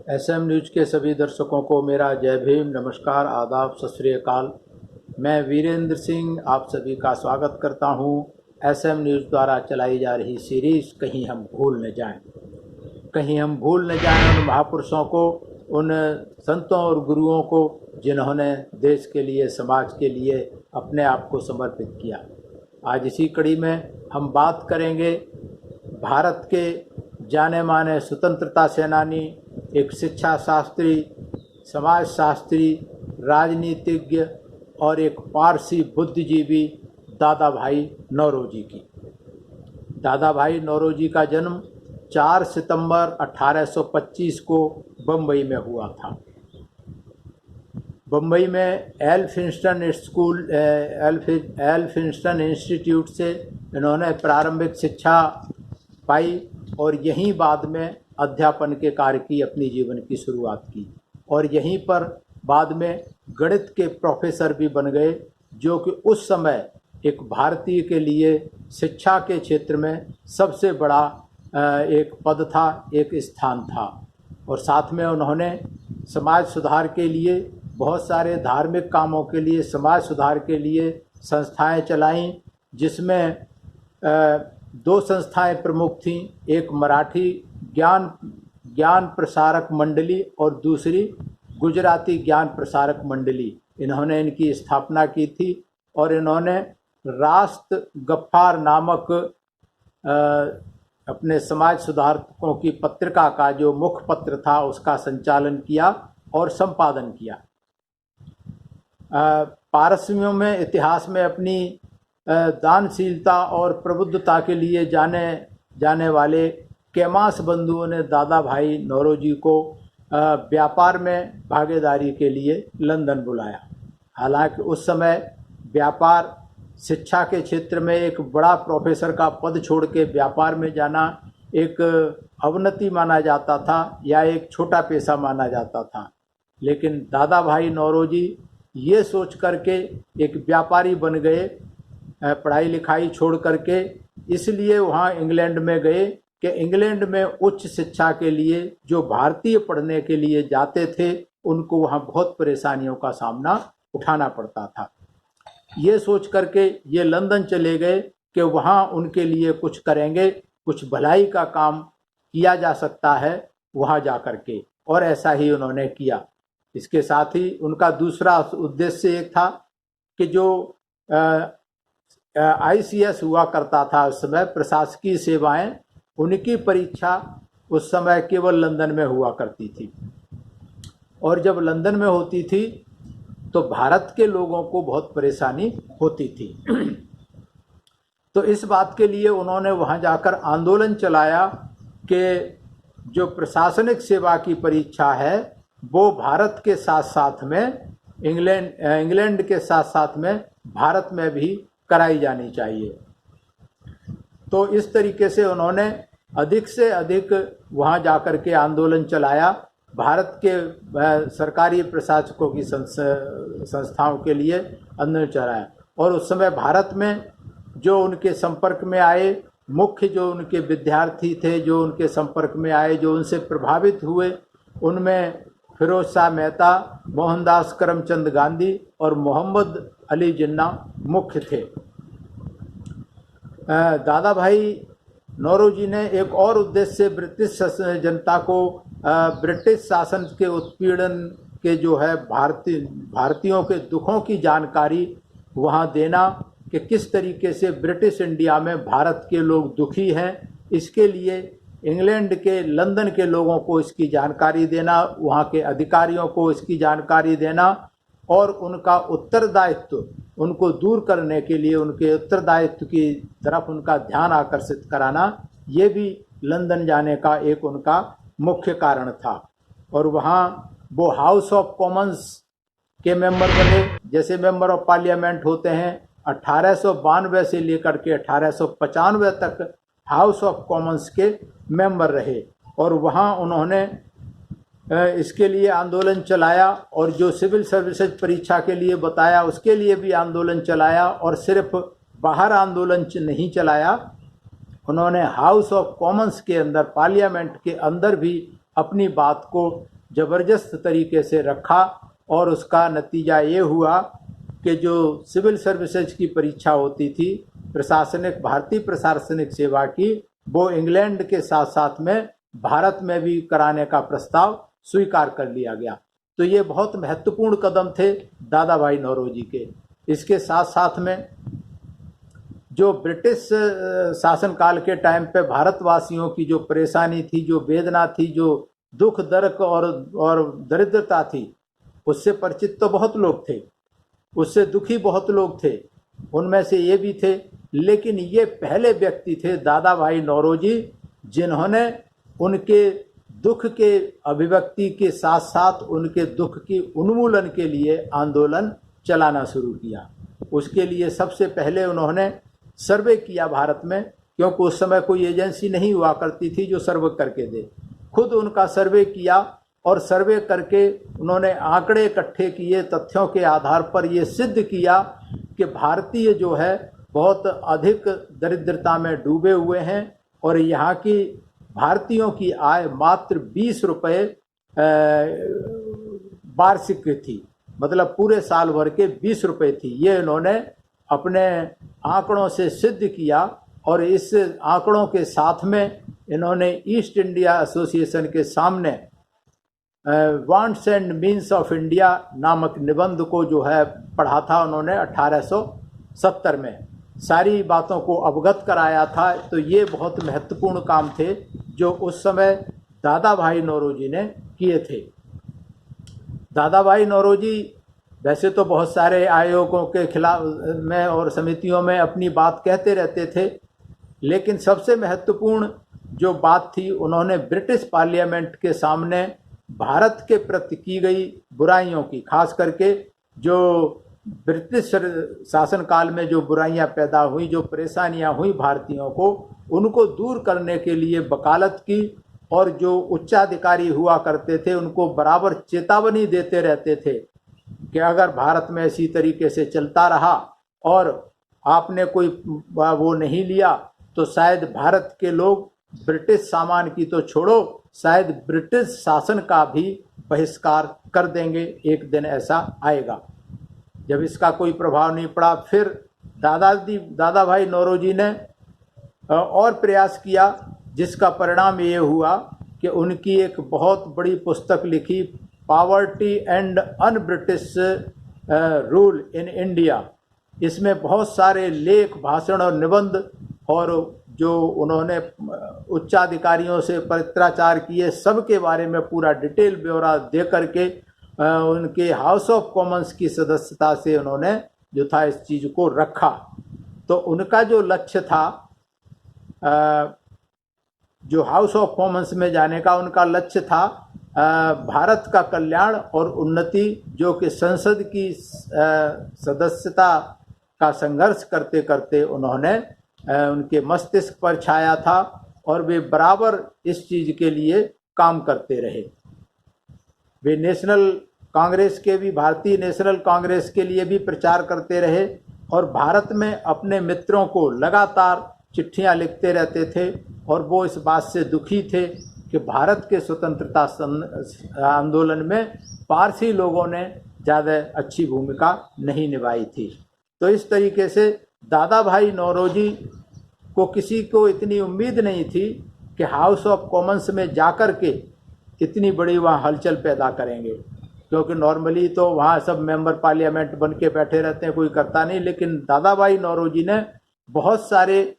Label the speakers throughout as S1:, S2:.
S1: SM news के सभी दर्शकों को मेरा जय भीम, नमस्कार, आदाब, सत श्री अकाल। मैं वीरेंद्र सिंह आप सभी का स्वागत करता हूं एसएम न्यूज़ द्वारा चलाई जा रही सीरीज़ कहीं हम भूल न जाएं। कहीं हम भूल न जाएं उन महापुरुषों को, उन संतों और गुरुओं को जिन्होंने देश के लिए, समाज के लिए अपने आप को समर्पित किया। आज इसी कड़ी में हम बात करेंगे भारत के जाने माने स्वतंत्रता सेनानी, एक शिक्षा शास्त्री, समाज शास्त्री, राजनीतिज्ञ और एक पारसी बुद्धिजीवी दादा भाई नौरोजी की। दादा भाई नौरोजी का जन्म 4 सितंबर 1825 को बम्बई में हुआ था। बम्बई में एल्फिंस्टन इंस्टीट्यूट से इन्होंने प्रारंभिक शिक्षा पाई और यहीं बाद में अध्यापन के कार्य की अपनी जीवन की शुरुआत की और यहीं पर बाद में गणित के प्रोफेसर भी बन गए, जो कि उस समय एक भारतीय के लिए शिक्षा के क्षेत्र में सबसे बड़ा एक पद था, एक स्थान था। और साथ में उन्होंने समाज सुधार के लिए, बहुत सारे धार्मिक कामों के लिए, समाज सुधार के लिए संस्थाएं चलाईं, जिसमें 2 संस्थाएं प्रमुख थीं। एक मराठी ज्ञान प्रसारक मंडली और दूसरी गुजराती ज्ञान प्रसारक मंडली। इन्होंने इनकी स्थापना की थी और इन्होंने राष्ट्र गफ्फार नामक अपने समाज सुधारकों की पत्रिका का जो मुख्य पत्र था उसका संचालन किया और संपादन किया। पारसियों में इतिहास में अपनी दानशीलता और प्रबुद्धता के लिए जाने वाले कैमास बंधुओं ने दादा भाई नौरोजी को व्यापार में भागीदारी के लिए लंदन बुलाया। हालांकि उस समय व्यापार, शिक्षा के क्षेत्र में एक बड़ा प्रोफेसर का पद छोड़ के व्यापार में जाना एक अवनति माना जाता था या एक छोटा पेशा माना जाता था। लेकिन दादा भाई नौरोजी ये सोच करके एक व्यापारी बन गए, पढ़ाई लिखाई छोड़ करके। इसलिए वहाँ इंग्लैंड में गए कि इंग्लैंड में उच्च शिक्षा के लिए जो भारतीय पढ़ने के लिए जाते थे उनको वहाँ बहुत परेशानियों का सामना उठाना पड़ता था। ये सोच करके ये लंदन चले गए कि वहाँ उनके लिए कुछ करेंगे, कुछ भलाई का काम किया जा सकता है वहाँ जा कर के, और ऐसा ही उन्होंने किया। इसके साथ ही उनका दूसरा उद्देश्य एक था कि जो ICS हुआ करता था उस समय, प्रशासकीय सेवाएं, उनकी परीक्षा उस समय केवल लंदन में हुआ करती थी। और जब लंदन में होती थी तो भारत के लोगों को बहुत परेशानी होती थी। तो इस बात के लिए उन्होंने वहां जाकर आंदोलन चलाया कि जो प्रशासनिक सेवा की परीक्षा है वो भारत के साथ साथ में इंग्लैंड के साथ साथ में भारत में भी कराई जानी चाहिए। तो इस तरीके से उन्होंने अधिक से अधिक वहां जाकर के आंदोलन चलाया, भारत के सरकारी प्रशासकों की संस्थाओं के लिए आंदोलन चलाया। और उस समय भारत में जो उनके संपर्क में आए, मुख्य जो उनके विद्यार्थी थे, जो उनके संपर्क में आए, जो उनसे प्रभावित हुए, उनमें फिरोज शाह मेहता, मोहनदास करमचंद गांधी और मोहम्मद अली जिन्ना मुख्य थे। दादा भाई नौरोजी ने एक और उद्देश्य से ब्रिटिश जनता को ब्रिटिश शासन के उत्पीड़न के जो है भारतीयों के दुखों की जानकारी वहाँ देना कि किस तरीके से ब्रिटिश इंडिया में भारत के लोग दुखी हैं। इसके लिए इंग्लैंड के, लंदन के लोगों को इसकी जानकारी देना, वहाँ के अधिकारियों को इसकी जानकारी देना और उनका उत्तरदायित्व, उनको दूर करने के लिए उनके उत्तरदायित्व की तरफ उनका ध्यान आकर्षित कराना, ये भी लंदन जाने का एक उनका मुख्य कारण था। और वहाँ वो हाउस ऑफ कॉमन्स के मेंबर बने। जैसे मेंबर ऑफ पार्लियामेंट होते हैं, 1892 से लेकर के 1895 तक हाउस ऑफ कॉमन्स के मेंबर रहे और वहाँ उन्होंने इसके लिए आंदोलन चलाया और जो सिविल सर्विसेज परीक्षा के लिए बताया उसके लिए भी आंदोलन चलाया। और सिर्फ बाहर आंदोलन नहीं चलाया, उन्होंने हाउस ऑफ कॉमन्स के अंदर, पार्लियामेंट के अंदर भी अपनी बात को ज़बरदस्त तरीके से रखा और उसका नतीजा ये हुआ कि जो सिविल सर्विसेज की परीक्षा होती थी प्रशासनिक, भारतीय प्रशासनिक सेवा की, वो इंग्लैंड के साथ साथ में भारत में भी कराने का प्रस्ताव स्वीकार कर लिया गया। तो ये बहुत महत्वपूर्ण कदम थे दादा भाई नौरोजी के। इसके साथ साथ में जो ब्रिटिश शासनकाल के टाइम पे भारतवासियों की जो परेशानी थी, जो वेदना थी, जो दुख दर्द और दरिद्रता थी, उससे परिचित तो बहुत लोग थे, उससे दुखी बहुत लोग थे, उनमें से ये भी थे। लेकिन ये पहले व्यक्ति थे दादा भाई नौरोजी जिन्होंने उनके दुख के अभिव्यक्ति के साथ साथ उनके दुख की उन्मूलन के लिए आंदोलन चलाना शुरू किया। उसके लिए सबसे पहले उन्होंने सर्वे किया भारत में, क्योंकि उस समय कोई एजेंसी नहीं हुआ करती थी जो सर्वे करके दे। खुद उनका सर्वे किया और सर्वे करके उन्होंने आंकड़े इकट्ठे किए, तथ्यों के आधार पर ये सिद्ध किया कि भारतीय जो है बहुत अधिक दरिद्रता में डूबे हुए हैं और यहाँ की भारतीयों की आय मात्र 20 रुपये वार्षिक थी, मतलब पूरे साल भर के 20 रुपये थी। ये इन्होंने अपने आंकड़ों से सिद्ध किया और इस आंकड़ों के साथ में इन्होंने ईस्ट इंडिया एसोसिएशन के सामने wants and means of India नामक निबंध को जो है पढ़ा था उन्होंने 1870 में, सारी बातों को अवगत कराया था। तो ये बहुत महत्वपूर्ण काम थे जो उस समय दादा भाई नौरोजी ने किए थे। दादा भाई नौरोजी वैसे तो बहुत सारे आयोगों के खिलाफ में और समितियों में अपनी बात कहते रहते थे, लेकिन सबसे महत्वपूर्ण जो बात थी, उन्होंने ब्रिटिश पार्लियामेंट के सामने भारत के प्रति की गई बुराइयों की, खास करके जो ब्रिटिश शासनकाल में जो बुराइयां पैदा हुई, जो परेशानियां हुई भारतीयों को, उनको दूर करने के लिए वकालत की और जो उच्चाधिकारी हुआ करते थे उनको बराबर चेतावनी देते रहते थे कि अगर भारत में इसी तरीके से चलता रहा और आपने कोई वो नहीं लिया तो शायद भारत के लोग ब्रिटिश सामान की तो छोड़ो, शायद ब्रिटिश शासन का भी बहिष्कार कर देंगे, एक दिन ऐसा आएगा। जब इसका कोई प्रभाव नहीं पड़ा, फिर दादा भाई नौरोजी ने और प्रयास किया, जिसका परिणाम ये हुआ कि उनकी एक बहुत बड़ी पुस्तक लिखी, poverty and un British rule in India. इसमें बहुत सारे लेख, भाषण और निबंध और जो उन्होंने उच्चाधिकारियों से पत्राचार किए, सबके बारे में पूरा डिटेल ब्यौरा दे करके उनके हाउस ऑफ कॉमन्स की सदस्यता से उन्होंने जो था इस चीज़ को रखा। तो उनका जो लक्ष्य था जो हाउस ऑफ कॉमन्स में जाने का, उनका लक्ष्य था भारत का कल्याण और उन्नति, जो कि संसद की सदस्यता का संघर्ष करते करते उन्होंने उनके मस्तिष्क पर छाया था और वे बराबर इस चीज़ के लिए काम करते रहे। वे नेशनल कांग्रेस के भी, भारतीय नेशनल कांग्रेस के लिए भी प्रचार करते रहे और भारत में अपने मित्रों को लगातार चिट्ठियां लिखते रहते थे और वो इस बात से दुखी थे कि भारत के स्वतंत्रता आंदोलन में पारसी लोगों ने ज़्यादा अच्छी भूमिका नहीं निभाई थी। तो इस तरीके से दादा भाई नौरोजी को किसी को इतनी उम्मीद नहीं थी कि हाउस ऑफ कॉमन्स में जाकर के इतनी बड़ी वहाँ हलचल पैदा करेंगे, क्योंकि नॉर्मली तो वहाँ सब मेंबर पार्लियामेंट बन के बैठे रहते हैं, कोई करता नहीं। लेकिन दादा भाई नौरोजी ने बहुत सारे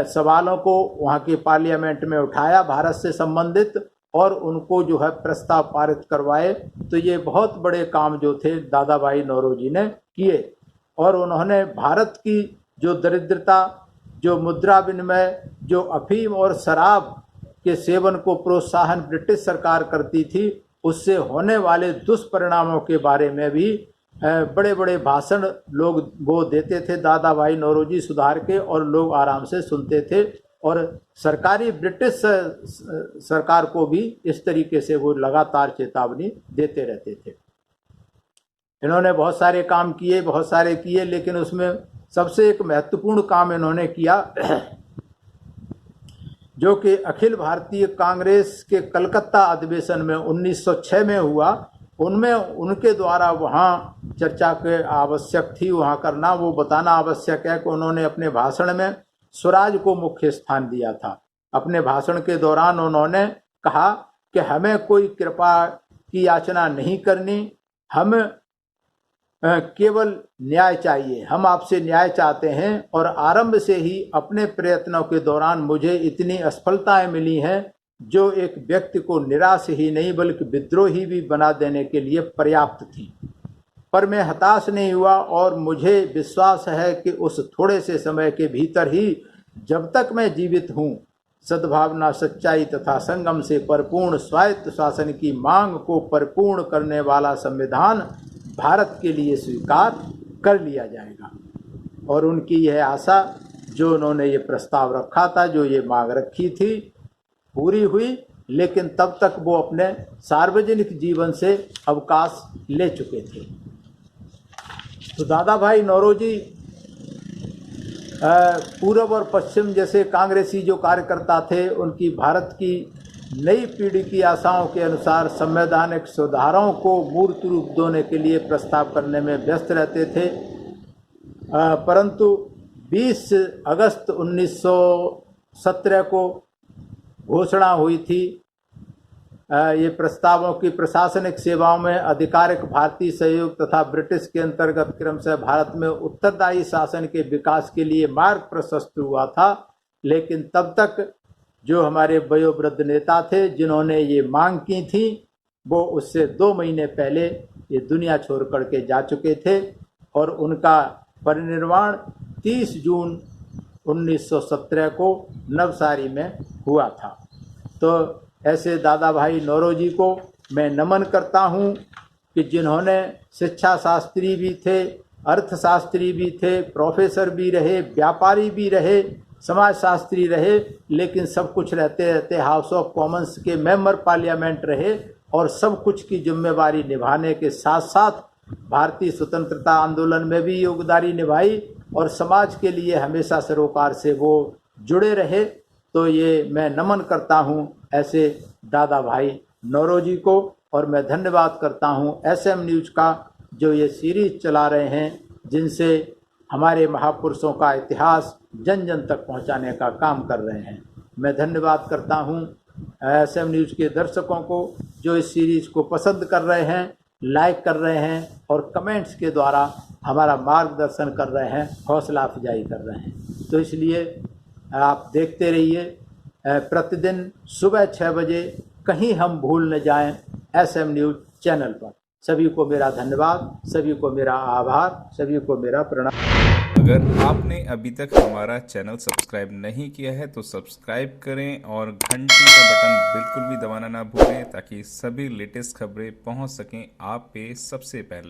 S1: सवालों को वहाँ के पार्लियामेंट में उठाया भारत से संबंधित, और उनको जो है प्रस्ताव पारित करवाए। तो ये बहुत बड़े काम जो थे दादा भाई नौरोजी ने किए और उन्होंने भारत की जो दरिद्रता, जो मुद्रा विनिमय, जो अफीम और शराब के सेवन को प्रोत्साहन ब्रिटिश सरकार करती थी, उससे होने वाले दुष्परिणामों के बारे में भी बड़े बड़े भाषण लोग वो देते थे दादा भाई नौरोजी सुधार के, और लोग आराम से सुनते थे। और सरकारी ब्रिटिश सरकार को भी इस तरीके से वो लगातार चेतावनी देते रहते थे। इन्होंने बहुत सारे काम किए, बहुत सारे किए, लेकिन उसमें सबसे एक महत्वपूर्ण काम इन्होंने किया जो कि अखिल भारतीय कांग्रेस के कलकत्ता अधिवेशन में 1906 में हुआ, उनमें उनके द्वारा वहाँ चर्चा के आवश्यक थी, वहाँ करना, वो बताना आवश्यक है कि उन्होंने अपने भाषण में स्वराज को मुख्य स्थान दिया था। अपने भाषण के दौरान उन्होंने कहा कि हमें कोई कृपा की याचना नहीं करनी, हम केवल न्याय चाहिए, हम आपसे न्याय चाहते हैं। और आरंभ से ही अपने प्रयत्नों के दौरान मुझे इतनी असफलताएं मिली हैं जो एक व्यक्ति को निराश ही नहीं बल्कि विद्रोही भी बना देने के लिए पर्याप्त थी। पर मैं हताश नहीं हुआ और मुझे विश्वास है कि उस थोड़े से समय के भीतर ही, जब तक मैं जीवित हूँ, सद्भावना, सच्चाई तथा संगम से परिपूर्ण स्वायत्त शासन की मांग को परिपूर्ण करने वाला संविधान भारत के लिए स्वीकार कर लिया जाएगा। और उनकी यह आशा, जो उन्होंने ये प्रस्ताव रखा था, जो ये मांग रखी थी, पूरी हुई। लेकिन तब तक वो अपने सार्वजनिक जीवन से अवकाश ले चुके थे। तो दादा भाई नौरोजी पूर्व और पश्चिम जैसे कांग्रेसी जो कार्यकर्ता थे, उनकी भारत की नई पीढ़ी की आशाओं के अनुसार संवैधानिक सुधारों को मूर्त रूप देने के लिए प्रस्ताव करने में व्यस्त रहते थे। परंतु 20 अगस्त 1917 को घोषणा हुई थी ये प्रस्तावों की प्रशासनिक सेवाओं में आधिकारिक भारतीय सहयोग तथा ब्रिटिश के अंतर्गत क्रमशः भारत में उत्तरदायी शासन के विकास के लिए मार्ग प्रशस्त हुआ था। लेकिन तब तक जो हमारे वयोवृद्ध नेता थे जिन्होंने ये मांग की थी, वो उससे 2 महीने पहले ये दुनिया छोड़ करके जा चुके थे और उनका परिनिर्वाण 30 जून 1917 को नवसारी में हुआ था। तो ऐसे दादा भाई नौरोजी को मैं नमन करता हूँ कि जिन्होंने शिक्षा शास्त्री भी थे, अर्थशास्त्री भी थे, प्रोफेसर भी रहे, व्यापारी भी रहे, समाजशास्त्री रहे, लेकिन सब कुछ रहते रहते हाउस ऑफ कॉमन्स के मेंबर पार्लियामेंट रहे और सब कुछ की जिम्मेवारी निभाने के साथ साथ भारतीय स्वतंत्रता आंदोलन में भी योगदारी निभाई और समाज के लिए हमेशा सरोकार से वो जुड़े रहे। तो ये मैं नमन करता हूँ ऐसे दादा भाई नौरोजी को और मैं धन्यवाद करता हूँ SM न्यूज़ का जो ये सीरीज चला रहे हैं, जिनसे हमारे महापुरुषों का इतिहास जन जन तक पहुँचाने का काम कर रहे हैं। मैं धन्यवाद करता हूँ SM न्यूज़ के दर्शकों को जो इस सीरीज को पसंद कर रहे हैं, लाइक कर रहे हैं और कमेंट्स के द्वारा हमारा मार्गदर्शन कर रहे हैं, हौसला अफजाई कर रहे हैं। तो इसलिए आप देखते रहिए प्रतिदिन सुबह 6 बजे, कहीं हम भूल न जाएं, SM न्यूज़ चैनल पर। सभी को मेरा धन्यवाद, सभी को मेरा आभार, सभी को मेरा प्रणाम।
S2: अगर आपने अभी तक हमारा चैनल सब्सक्राइब नहीं किया है तो सब्सक्राइब करें और घंटी का बटन बिल्कुल भी दबाना ना भूलें ताकि सभी लेटेस्ट खबरें पहुंच सकें आप पे सबसे पहले।